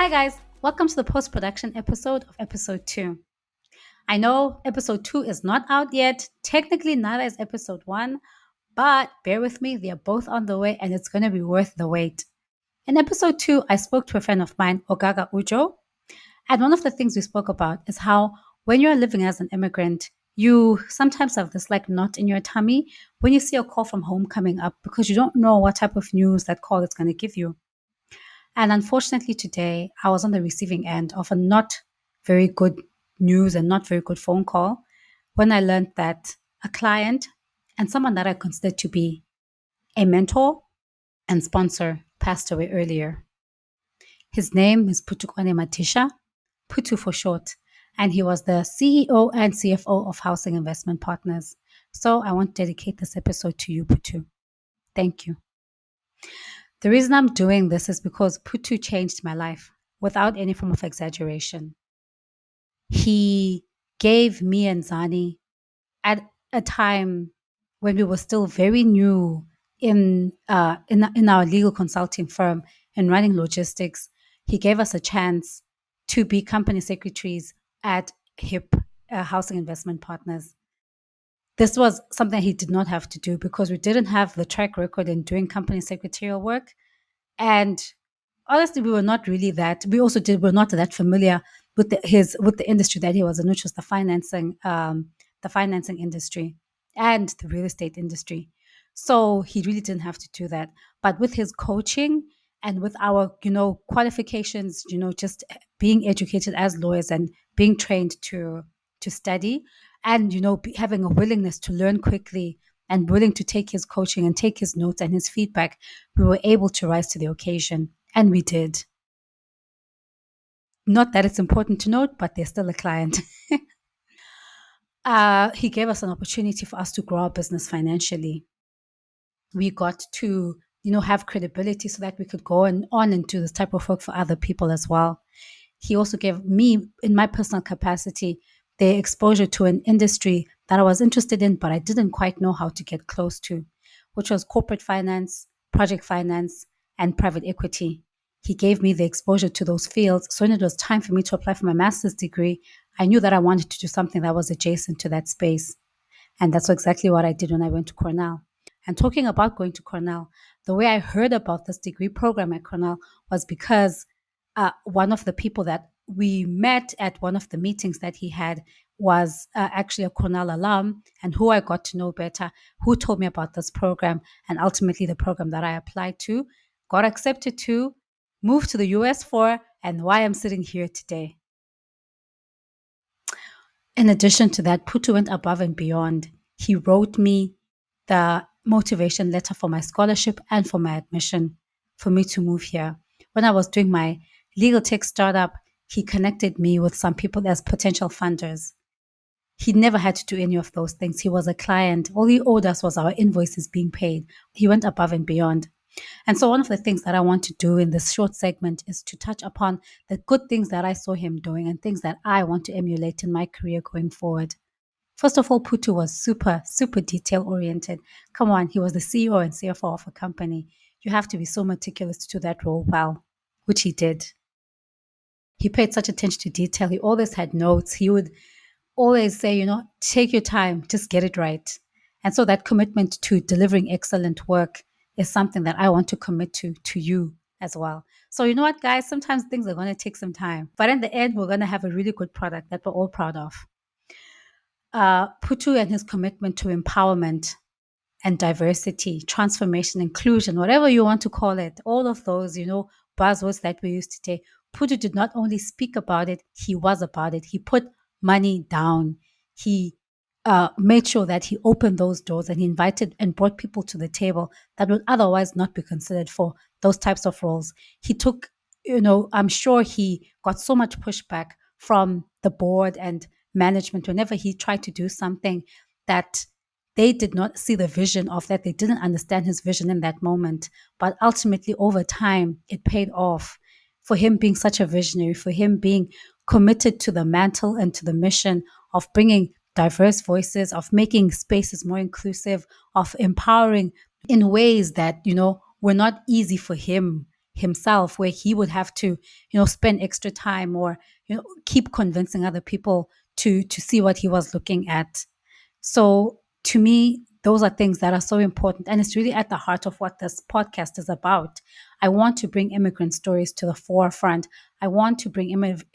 Hi, guys. Welcome to the post production episode of episode 2. I know episode 2 is not out yet. Technically, neither is episode 1, but bear with me. They are both on the way and it's going to be worth the wait. In episode 2, I spoke to a friend of mine, Ogaga Ujo. And one of the things we spoke about is how when you're living as an immigrant, you sometimes have this like knot in your tummy when you see a call from home coming up because you don't know what type of news that call is going to give you. And unfortunately, today I was on the receiving end of a not very good news and not very good phone call when I learned that a client and someone that I considered to be a mentor and sponsor passed away earlier. His name is Putu Madisha, Putu for short, and he was the CEO and CFO of Housing Investment Partners. So I want to dedicate this episode to you, Putu. Thank you. The reason I'm doing this is because Putu changed my life without any form of exaggeration. He gave me and Zani at a time when we were still very new in our legal consulting firm and running logistics. He gave us a chance to be company secretaries at HIP, Housing Investment Partners. This was something he did not have to do because we didn't have the track record in doing company secretarial work. And honestly, we were not really that. We also were not that familiar with the industry that he was in, which was the financing industry and the real estate industry. So he really didn't have to do that. But with his coaching and with our, qualifications, just being educated as lawyers and being trained to study, and having a willingness to learn quickly and willing to take his coaching and take his notes and his feedback, we were able to rise to the occasion. And we did. Not that it's important to note, but they're still a client. He gave us an opportunity for us to grow our business financially. We got to, have credibility so that we could go on and do this type of work for other people as well. He also gave me, in my personal capacity, the exposure to an industry that I was interested in, but I didn't quite know how to get close to, which was corporate finance, project finance, and private equity. He gave me the exposure to those fields. So when it was time for me to apply for my master's degree, I knew that I wanted to do something that was adjacent to that space. And that's exactly what I did when I went to Cornell. And talking about going to Cornell, the way I heard about this degree program at Cornell was because one of the people that we met at one of the meetings that he had was actually a Cornell alum and who I got to know better, who told me about this program and ultimately the program that I applied to, got accepted to, moved to the US for, and why I'm sitting here today. In addition to that, Putu went above and beyond. He wrote me the motivation letter for my scholarship and for my admission for me to move here. When I was doing my legal tech startup, he connected me with some people as potential funders. He never had to do any of those things. He was a client. All he owed us was our invoices being paid. He went above and beyond. And so one of the things that I want to do in this short segment is to touch upon the good things that I saw him doing and things that I want to emulate in my career going forward. First of all, Putu was super, super detail oriented. Come on, he was the CEO and CFO of a company. You have to be so meticulous to do that role well, which he did. He paid such attention to detail. He always had notes. He would always say, take your time, just get it right. And so that commitment to delivering excellent work is something that I want to commit to you as well. So you know what, guys, sometimes things are going to take some time, but in the end, we're going to have a really good product that we're all proud of. Putu and his commitment to empowerment and diversity, transformation, inclusion, whatever you want to call it, all of those, buzzwords that we use today. Putu did not only speak about it, he was about it. He put money down. He made sure that he opened those doors and he invited and brought people to the table that would otherwise not be considered for those types of roles. He took, I'm sure he got so much pushback from the board and management whenever he tried to do something that they did not see the vision of that. They didn't understand his vision in that moment. But ultimately, over time, it paid off for him being such a visionary, for him being committed to the mantle and to the mission of bringing diverse voices, of making spaces more inclusive, of empowering in ways that, were not easy for him. himself, where he would have to, spend extra time, or, keep convincing other people to see what he was looking at. So to me, those are things that are so important. And it's really at the heart of what this podcast is about. I want to bring immigrant stories to the forefront. I want to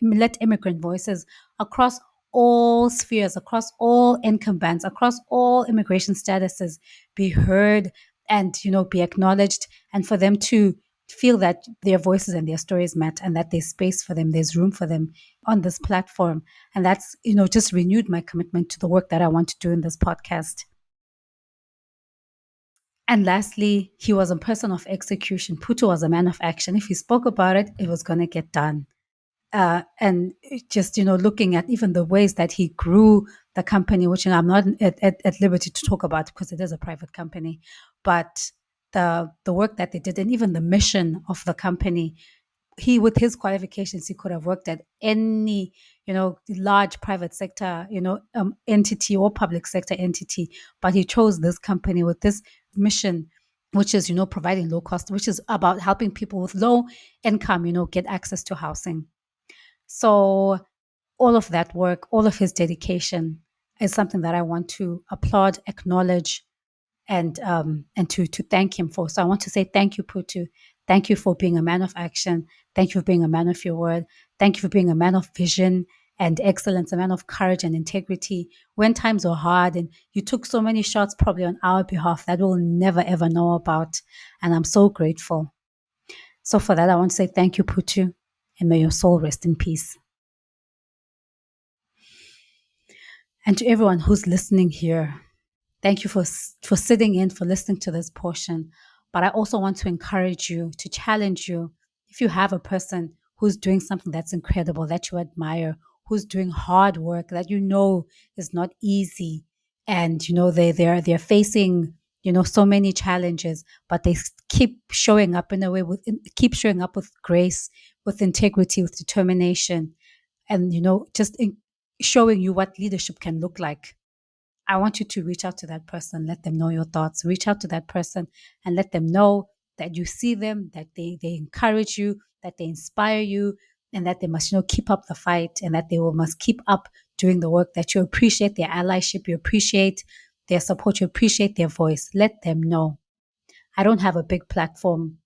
let immigrant voices across all spheres, across all income bands, across all immigration statuses be heard and, be acknowledged, and for them to feel that their voices and their stories matter, and that there's space for them, there's room for them on this platform. And that's, just renewed my commitment to the work that I want to do in this podcast. And lastly, he was a person of execution. Putu was a man of action. If he spoke about it, it was going to get done. And just, looking at even the ways that he grew the company, which, I'm not at liberty to talk about because it is a private company, but the work that they did, and even the mission of the company, he, with his qualifications, he could have worked at any, large private sector, entity, or public sector entity, but he chose this company with this mission, which is, providing low cost, which is about helping people with low income, get access to housing. So all of that work, all of his dedication is something that I want to applaud, acknowledge, and to thank him for. So I want to say thank you, Putu. Thank you for being a man of action. Thank you for being a man of your word. Thank you for being a man of vision and excellence, a man of courage and integrity. When times were hard and you took so many shots, probably on our behalf, that we'll never ever know about. And I'm so grateful. So for that, I want to say thank you, Putu, and may your soul rest in peace. And to everyone who's listening here, thank you for sitting in, for listening to this portion. But I also want to encourage you, to challenge you. If you have a person who's doing something that's incredible, that you admire, who's doing hard work that is not easy, and they're facing so many challenges, but they keep showing up in a way keep showing up with grace, with integrity, with determination, and showing you what leadership can look like. I want you to reach out to that person, let them know your thoughts. Reach out to that person and let them know that you see them, that they encourage you, that they inspire you, and that they must, keep up the fight, and that they must keep up doing the work, that you appreciate their allyship, you appreciate their support, you appreciate their voice. Let them know. I don't have a big platform,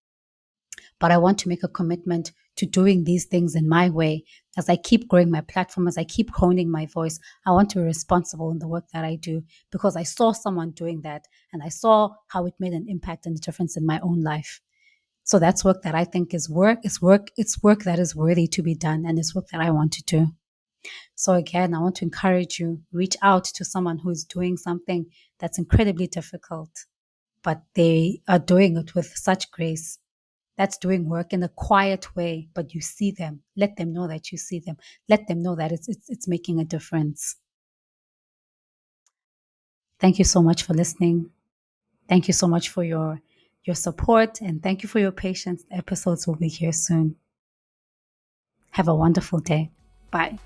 but I want to make a commitment to doing these things in my way. As I keep growing my platform, as I keep honing my voice, I want to be responsible in the work that I do, because I saw someone doing that and I saw how it made an impact and a difference in my own life. So that's work that I think is work. It's work that is worthy to be done, and it's work that I want to do. So again, I want to encourage you, reach out to someone who is doing something that's incredibly difficult, but they are doing it with such grace. That's doing work in a quiet way, but you see them. Let them know that you see them. Let them know that it's making a difference. Thank you so much for listening. Thank you so much for your support, and thank you for your patience. The episodes will be here soon. Have a wonderful day. Bye.